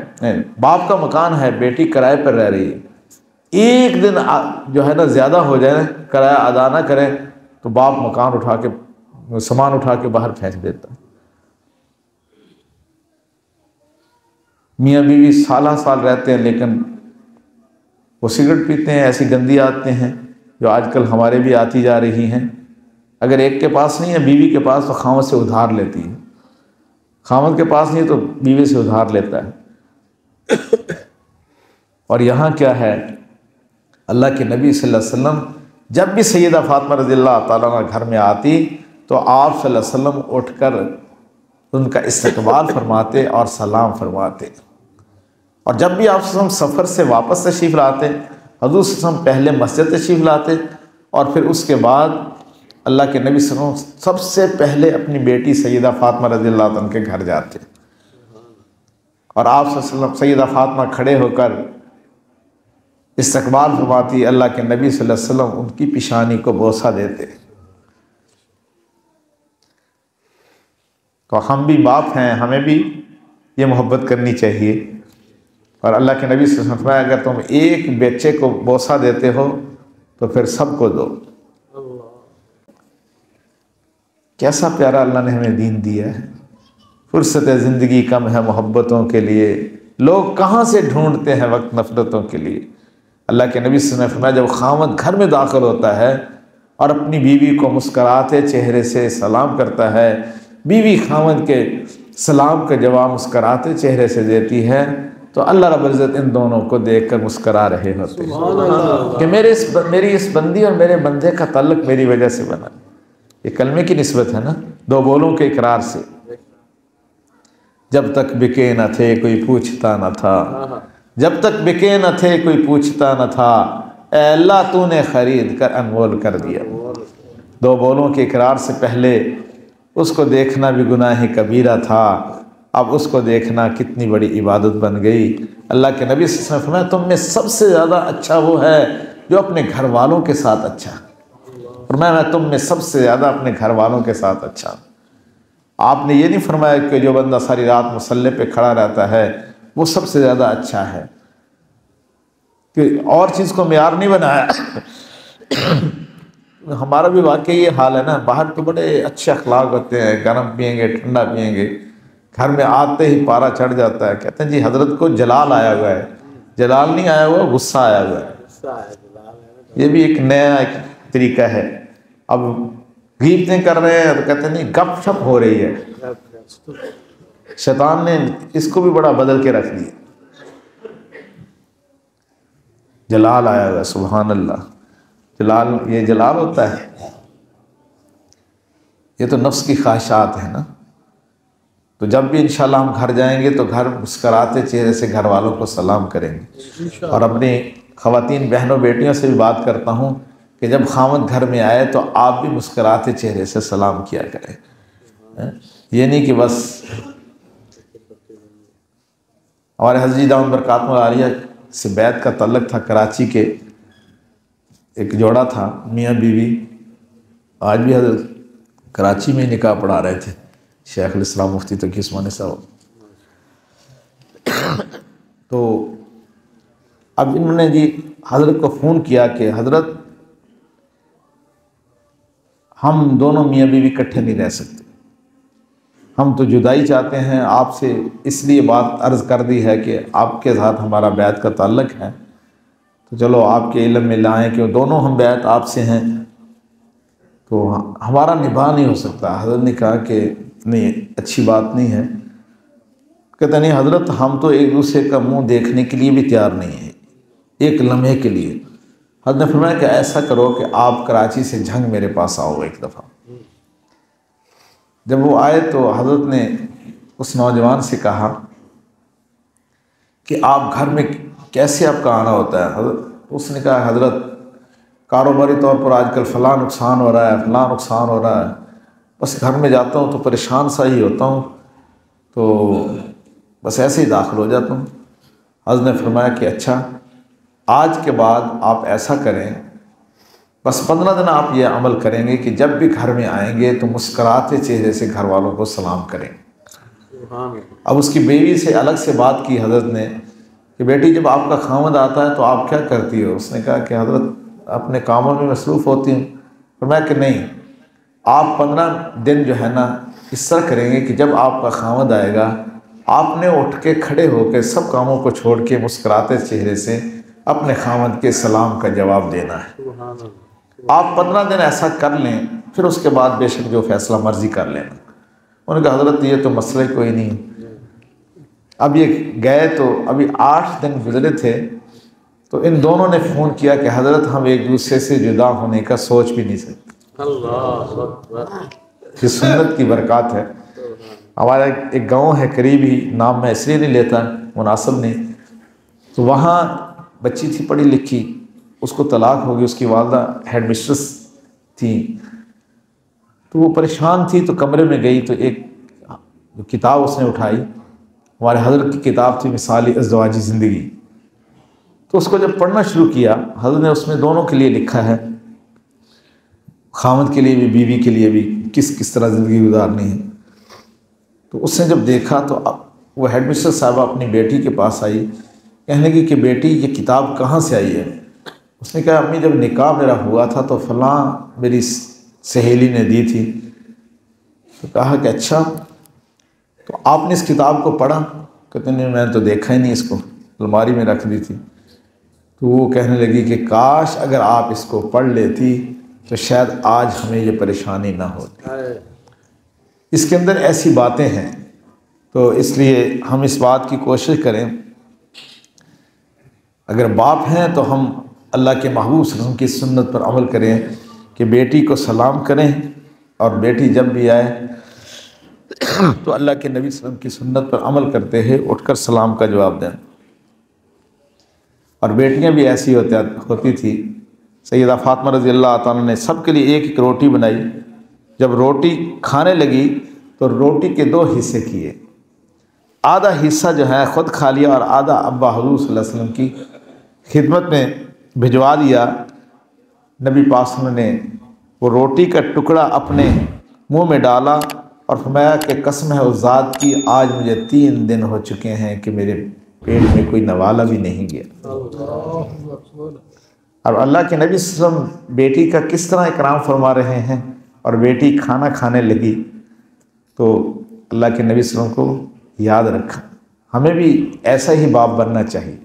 باپ کا مکان ہے، بیٹی کرائے پر رہ رہی ہے، ایک دن جو ہے نا زیادہ ہو جائے، کرایہ ادا نہ کرے تو باپ مکان اٹھا کے سامان اٹھا کے باہر پھینک دیتا ہے۔ میاں بیوی سالہ سال رہتے ہیں لیکن وہ سگریٹ پیتے ہیں، ایسی گندی عادتیں ہیں جو آج کل ہمارے بھی آتی جا رہی ہیں۔ اگر ایک کے پاس نہیں ہے بیوی کے پاس تو خاوند سے ادھار لیتی ہے، خاوند کے پاس نہیں تو بیوی سے ادھار لیتا ہے۔ اور یہاں کیا ہے، اللہ کے نبی صلی اللہ علیہ وسلم جب بھی سیدہ فاطمہ رضی اللہ تعالیٰ عنہ گھر میں آتی تو آپ صلی اللہ علیہ وسلم اٹھ کر ان کا استقبال فرماتے اور سلام فرماتے۔ اور جب بھی آپ صلی اللہ علیہ وسلم سفر سے واپس تشریف لاتے، حضور صلی اللہ علیہ وسلم پہلے مسجد تشریف لاتے اور پھر اس کے بعد اللہ کے نبی صلی اللہ علیہ وسلم سب سے پہلے اپنی بیٹی سیدہ فاطمہ رضی اللہ عنہ کے گھر جاتے، اور آپ صلی اللہ علیہ وسلم سیدہ فاطمہ کھڑے ہو کر استقبال فرماتی، اللہ کے نبی صلی اللہ علیہ وسلم ان کی پیشانی کو بوسہ دیتے۔ تو ہم بھی باپ ہیں، ہمیں بھی یہ محبت کرنی چاہیے۔ اور اللہ کے نبی صلی اللہ علیہ وسلم فرمایا اگر تم ایک بچے کو بوسہ دیتے ہو تو پھر سب کو دو۔ کیسا پیارا اللہ نے ہمیں دین دیا ہے۔ فرصت زندگی کم ہے محبتوں کے لیے، لوگ کہاں سے ڈھونڈتے ہیں وقت نفرتوں کے لیے۔ اللہ کے نبی صلی اللہ علیہ وسلم نے فرمایا جب خاوند گھر میں داخل ہوتا ہے اور اپنی بیوی کو مسکراتے چہرے سے سلام کرتا ہے، بیوی خاوند کے سلام کا جواب مسکراتے چہرے سے دیتی ہے، تو اللہ رب العزت ان دونوں کو دیکھ کر مسکرا رہے ہوتے ہیں کہ میری اس بندی اور میرے بندے کا تعلق میری وجہ سے بنا۔ یہ کلمے کی نسبت ہے نا، دو بولوں کے اقرار سے۔ جب تک بکے نہ تھے کوئی پوچھتا نہ تھا، جب تک بکے نہ تھے کوئی پوچھتا نہ تھا، اے اللہ تو نے خرید کر انمول کر دیا۔ دو بولوں کے اقرار سے پہلے اس کو دیکھنا بھی گناہ کبیرہ تھا، اب اس کو دیکھنا کتنی بڑی عبادت بن گئی۔ اللہ کے نبی صلی اللہ علیہ وسلم فرمایا تم میں سب سے زیادہ اچھا وہ ہے جو اپنے گھر والوں کے ساتھ اچھا۔ فرمایا میں تم میں سب سے زیادہ اپنے گھر والوں کے ساتھ اچھا۔ آپ نے یہ نہیں فرمایا کہ جو بندہ ساری رات مصلی پہ کھڑا رہتا ہے وہ سب سے زیادہ اچھا ہے، کہ اور چیز کو معیار نہیں بنایا۔ ہمارا بھی واقعی یہ حال ہے نا، باہر تو بڑے اچھے اخلاق ہوتے ہیں، گرم پئیں گے ٹھنڈا پئیں گے، گھر میں آتے ہی پارا چڑھ جاتا ہے، کہتے ہیں جی حضرت کو جلال آیا ہوا ہے۔ جلال نہیں آیا ہوا، غصہ آیا ہوا ہے۔ یہ بھی ایک نیا ایک طریقہ ہے۔ اب غیبتیں کر رہے ہیں تو کہتے ہیں نہیں گپ شپ ہو رہی ہے۔ شیطان نے اس کو بھی بڑا بدل کے رکھ دیا۔ جلال آیا ہوا، سبحان اللہ۔ جلال، یہ جلال ہوتا ہے؟ یہ تو نفس کی خواہشات ہیں نا۔ تو جب بھی انشاءاللہ ہم گھر جائیں گے تو گھر مسکراتے چہرے سے گھر والوں کو سلام کریں گے۔ اور اپنی خواتین بہنوں بیٹیوں سے بھی بات کرتا ہوں کہ جب خاوند گھر میں آئے تو آپ بھی مسکراتے چہرے سے سلام کیا کریں۔ یہ نہیں کہ بس ہمارے حضرت دامت برکاتہ العالیہ سے بیعت کا تعلق تھا، کراچی کے ایک جوڑا تھا میاں بیوی، آج بھی حضرت کراچی میں نکاح پڑھا رہے تھے شیخ الاسلام مفتی تقی عثمانی صاحب. تو اب انہوں نے جی حضرت کو فون کیا کہ حضرت ہم دونوں میاں بیوی اکٹھے نہیں رہ سکتے، ہم تو جدائی چاہتے ہیں، آپ سے اس لیے بات عرض کر دی ہے کہ آپ کے ساتھ ہمارا بیعت کا تعلق ہے، تو چلو آپ کے علم میں لائیں کہ دونوں ہم بیعت آپ سے ہیں، تو ہمارا نبھا نہیں ہو سکتا. حضرت نے کہا کہ نہیں اچھی بات نہیں ہے. کہتے نہیں حضرت ہم تو ایک دوسرے کا منہ دیکھنے کے لیے بھی تیار نہیں ہیں ایک لمحے کے لیے. حضرت نے فرمایا کہ ایسا کرو کہ آپ کراچی سے جھنگ میرے پاس آؤ ایک دفعہ. جب وہ آئے تو حضرت نے اس نوجوان سے کہا کہ آپ گھر میں کیسے آپ کا آنا ہوتا ہے؟ اس نے کہا حضرت کاروباری طور پر آج کل فلاں نقصان ہو رہا ہے، فلاں نقصان ہو رہا ہے، بس گھر میں جاتا ہوں تو پریشان سا ہی ہوتا ہوں، تو بس ایسے ہی داخل ہو جاتا ہوں. حضرت نے فرمایا کہ اچھا آج کے بعد آپ ایسا کریں، بس 15 دن آپ یہ عمل کریں گے کہ جب بھی گھر میں آئیں گے تو مسکراتے چہرے سے گھر والوں کو سلام کریں. اب اس کی بیوی سے الگ سے بات کی حضرت نے کہ بیٹی جب آپ کا خاوند آتا ہے تو آپ کیا کرتی ہو؟ اس نے کہا کہ حضرت اپنے کاموں میں مصروف ہوتی ہوں. فرمایا کہ نہیں، آپ 15 دن جو ہے نا اس طرح کریں گے کہ جب آپ کا خاوند آئے گا آپ نے اٹھ کے کھڑے ہو کے سب کاموں کو چھوڑ کے مسکراتے چہرے سے اپنے خاوند کے سلام کا جواب دینا ہے. آپ 15 دن ایسا کر لیں، پھر اس کے بعد بے شک جو فیصلہ مرضی کر لینا. انہوں نے کہا حضرت یہ تو مسئلہ کوئی نہیں. اب یہ گئے تو ابھی 8 دن گزرے تھے تو ان دونوں نے فون کیا کہ حضرت ہم ایک دوسرے سے جدا ہونے کا سوچ بھی نہیں سکتے. یہ سنت کی برکات ہے. ہمارا ایک گاؤں ہے قریب ہی، نام میں اس لیے نہیں لیتا مناسب نہیں، تو وہاں بچی تھی پڑھی لکھی، اس کو طلاق ہو گئی، اس کی والدہ ہیڈ مسٹرس تھی، تو وہ پریشان تھی تو کمرے میں گئی تو ایک کتاب اس نے اٹھائی، ہمارے حضرت کی کتاب تھی مثالی ازدواجی زندگی. تو اس کو جب پڑھنا شروع کیا حضرت نے اس میں دونوں کے لیے لکھا ہے، خاوند کے لیے بھی بیوی کے لیے بھی کس طرح زندگی گزارنی ہے. تو اس نے جب دیکھا تو وہ ہیڈ مسٹر صاحبہ اپنی بیٹی کے پاس آئی، کہنے لگی کہ بیٹی یہ کتاب کہاں سے آئی ہے؟ اس نے کہا امی جب نکاح میرا ہوا تھا تو فلاں میری سہیلی نے دی تھی. تو کہا کہ اچھا تو آپ نے اس کتاب کو پڑھا؟ کہتے نہیں میں نے تو دیکھا ہی نہیں، اس کو الماری میں رکھ دی تھی. تو وہ کہنے لگی کہ کاش اگر آپ اس کو پڑھ لیتی تو شاید آج ہمیں یہ پریشانی نہ ہوتی. اس کے اندر ایسی باتیں ہیں، تو اس لیے ہم اس بات کی کوشش کریں، اگر باپ ہیں تو ہم اللہ کے محبوب صلی اللہ علیہ وسلم کی سنت پر عمل کریں کہ بیٹی کو سلام کریں، اور بیٹی جب بھی آئے تو اللہ کے نبی صلی اللہ علیہ وسلم کی سنت پر عمل کرتے ہیں اٹھ کر سلام کا جواب دیں. اور بیٹیاں بھی ایسی ہوتی تھی. سیدہ فاطمہ رضی اللہ تعالیٰ نے سب کے لیے ایک روٹی بنائی، جب روٹی کھانے لگی تو روٹی کے 2 حصے کیے، آدھا حصہ جو ہے خود کھا لیا اور آدھا ابا حضور صلی اللہ علیہ وسلم کی خدمت میں بھجوا دیا. نبی پاک صلی اللہ علیہ وسلم نے وہ روٹی کا ٹکڑا اپنے منہ میں ڈالا اور فرمایا کہ قسم ہے اس ذات کی آج مجھے 3 دن ہو چکے ہیں کہ میرے پیٹ میں کوئی نوالا بھی نہیں گیا. اور اللہ کے نبی صلی اللہ علیہ وسلم بیٹی کا کس طرح اکرام فرما رہے ہیں، اور بیٹی کھانا کھانے لگی تو اللہ کے نبی صلی اللہ علیہ وسلم کو یاد رکھا. ہمیں بھی ایسا ہی باپ بننا چاہیے،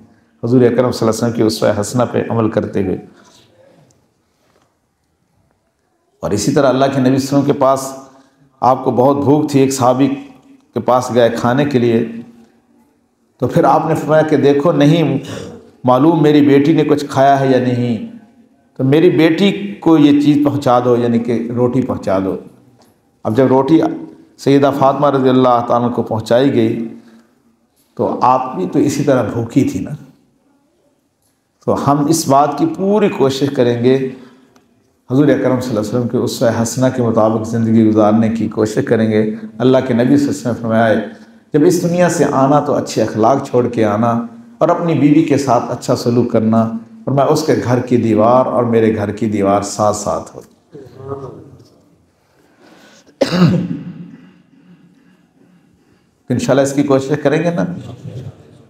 حضور اکرم صلی اللہ علیہ وسلم کی اسوہ حسنہ پہ عمل کرتے ہوئے. اور اسی طرح اللہ کے نبی صلی اللہ علیہ وسلم کے پاس آپ کو بہت بھوک تھی، ایک صحابی کے پاس گئے کھانے کے لیے، تو پھر آپ نے فرمایا کہ دیکھو نہیں معلوم میری بیٹی نے کچھ کھایا ہے یا نہیں، تو میری بیٹی کو یہ چیز پہنچا دو، یعنی کہ روٹی پہنچا دو. اب جب روٹی سیدہ فاطمہ رضی اللہ تعالیٰ کو پہنچائی گئی تو آپ بھی تو اسی طرح بھوکی تھی نا. تو ہم اس بات کی پوری کوشش کریں گے، حضور اکرم صلی اللہ علیہ وسلم کے اسوہ حسنہ کے مطابق زندگی گزارنے کی کوشش کریں گے. اللہ کے نبی صلی اللہ علیہ وسلم نے فرمایا جب اس دنیا سے آنا تو اچھے اخلاق چھوڑ کے آنا اور اپنی بیوی کے ساتھ اچھا سلوک کرنا، اور میں اس کے گھر کی دیوار اور میرے گھر کی دیوار ساتھ ساتھ ہو. انشاءاللہ اس کی کوشش کریں گے نا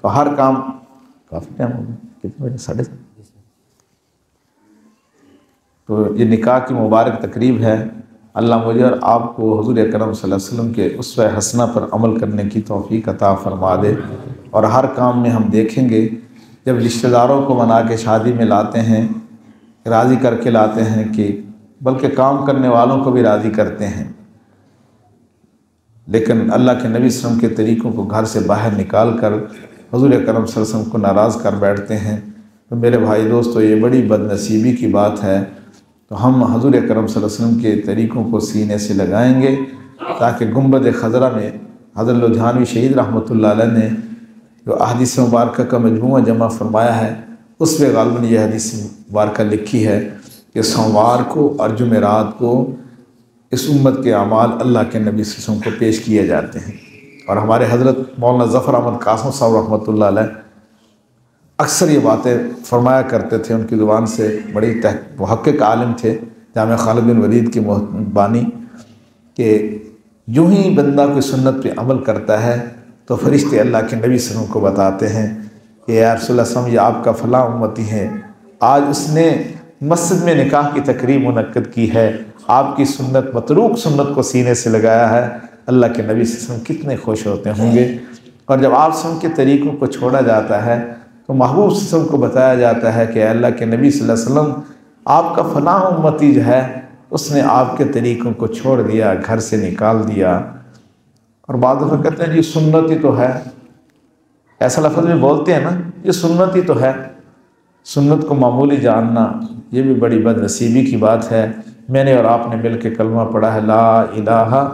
تو ہر کام کافی ٹائم ہو گیا، کتنے بجے؟ 7:30۔ تو یہ نکاح کی مبارک تقریب ہے، اللہ مجھے اور آپ کو حضور اکرم صلی اللہ علیہ وسلم کے اسوہ حسنہ پر عمل کرنے کی توفیق عطا فرما دے، اور ہر کام میں ہم دیکھیں گے جب رشتہ داروں کو منا کے شادی میں لاتے ہیں، راضی کر کے لاتے ہیں، کہ بلکہ کام کرنے والوں کو بھی راضی کرتے ہیں، لیکن اللہ کے نبی صلی اللہ علیہ وسلم کے طریقوں کو گھر سے باہر نکال کر حضور اکرم صلی اللہ علیہ وسلم کو ناراض کر بیٹھتے ہیں، تو میرے بھائی دوستو یہ بڑی بد نصیبی کی بات ہے۔ تو ہم حضور اکرم صلی اللہ علیہ وسلم کے طریقوں کو سینے سے لگائیں گے، تاکہ گنبد خضرا میں حضرت لدھیانوی شہید رحمۃ اللہ علیہ نے جو احادیث مبارکہ کا مجموعہ جمع فرمایا ہے، اس میں غالباً یہ حدیث مبارکہ لکھی ہے کہ سوموار کو اور جمعرات کو اس امت کے اعمال اللہ کے نبی صلی اللہ علیہ وسلم کو پیش کیے جاتے ہیں، اور ہمارے حضرت مولانا ظفر احمد قاسم صاحب رحمۃ اللہ علیہ اکثر یہ باتیں فرمایا کرتے تھے، ان کی زبان سے، بڑی محقق عالم تھے، جامعہ خالد بن ولید کے بانی، کہ یوں ہی بندہ کوئی سنت پہ عمل کرتا ہے تو فرشتے اللہ کے نبی صلی اللہ علیہ وسلم کو بتاتے ہیں کہ یا رسول اللہ صلی اللہ علیہ وسلم یہ آپ کا فلاں امتی ہے، آج اس نے مسجد میں نکاح کی تقریب منعقد کی ہے، آپ کی سنت متروک سنت کو سینے سے لگایا ہے، اللہ کے نبی صلی اللہ علیہ وسلم کتنے خوش ہوتے ہوں گے۔ اور جب آپ سن کے طریقوں کو چھوڑا جاتا ہے تو محبوب صلی اللہ علیہ وسلم کو بتایا جاتا ہے کہ اللہ کے نبی صلی اللہ علیہ وسلم آپ کا فلاں امتی جو ہے اس نے آپ کے طریقوں کو چھوڑ دیا، گھر سے نکال دیا۔ اور بعض دفعہ کہتے ہیں یہ سنت ہی تو ہے، ایسا لفظ بھی بولتے ہیں نا، یہ سنت ہی تو ہے۔ سنت کو معمولی جاننا یہ بھی بڑی بد نصیبی کی بات ہے۔ میں نے اور آپ نے مل کے کلمہ پڑھا ہے لا الہ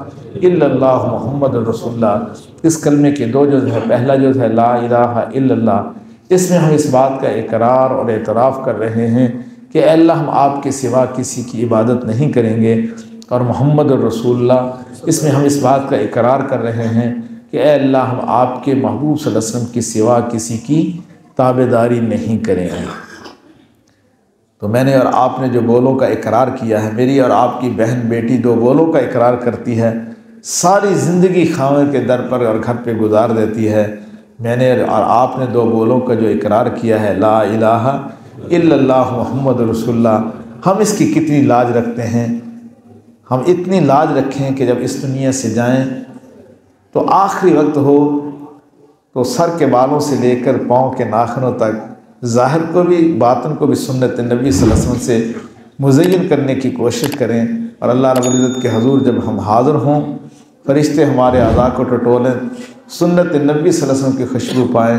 الا اللہ محمد رسول اللہ، اس کلمے کے دو جز ہے، پہلا جز ہے لا الہ الا اللہ، اس میں ہم اس بات کا اقرار اور اعتراف کر رہے ہیں کہ اے اللہ ہم آپ کے سوا کسی کی عبادت نہیں کریں گے، اور محمد الرسول اللہ، اس میں ہم اس بات کا اقرار کر رہے ہیں کہ اے اللہ ہم آپ کے محبوب صلی اللہ علیہ وسلم کے سوا کسی کی تابعداری نہیں کریں گے۔ تو میں نے اور آپ نے جو بولوں کا اقرار کیا ہے، میری اور آپ کی بہن بیٹی دو بولوں کا اقرار کرتی ہے، ساری زندگی خاوند کے در پر اور گھر پہ گزار دیتی ہے۔ میں نے اور آپ نے دو بولوں کا جو اقرار کیا ہے لا الہ الا اللہ محمد رسول اللہ، ہم اس کی کتنی لاج رکھتے ہیں۔ ہم اتنی لاج رکھیں کہ جب اس دنیا سے جائیں تو آخری وقت ہو تو سر کے بالوں سے لے کر پاؤں کے ناخنوں تک، ظاہر کو بھی باطن کو بھی سنت نبی صلی اللہ علیہ وسلم سے مزین کرنے کی کوشش کریں، اور اللہ رب العزت کے حضور جب ہم حاضر ہوں، فرشتے ہمارے اعضاء کو ٹٹولیں، سنت نبی صلی اللہ علیہ وسلم کی خوشبو پائیں،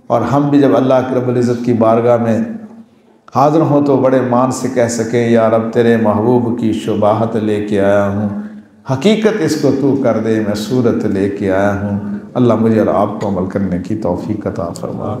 اور ہم بھی جب اللہ کے رب العزت کی بارگاہ میں حاضر ہوں تو بڑے مان سے کہہ سکیں یا رب تیرے محبوب کی شباہت لے کے آیا ہوں، حقیقت اس کو تو کر دے میں صورت لے کے آیا ہوں۔ اللہ مجھے اور آپ کو عمل کرنے کی توفیق عطا فرما۔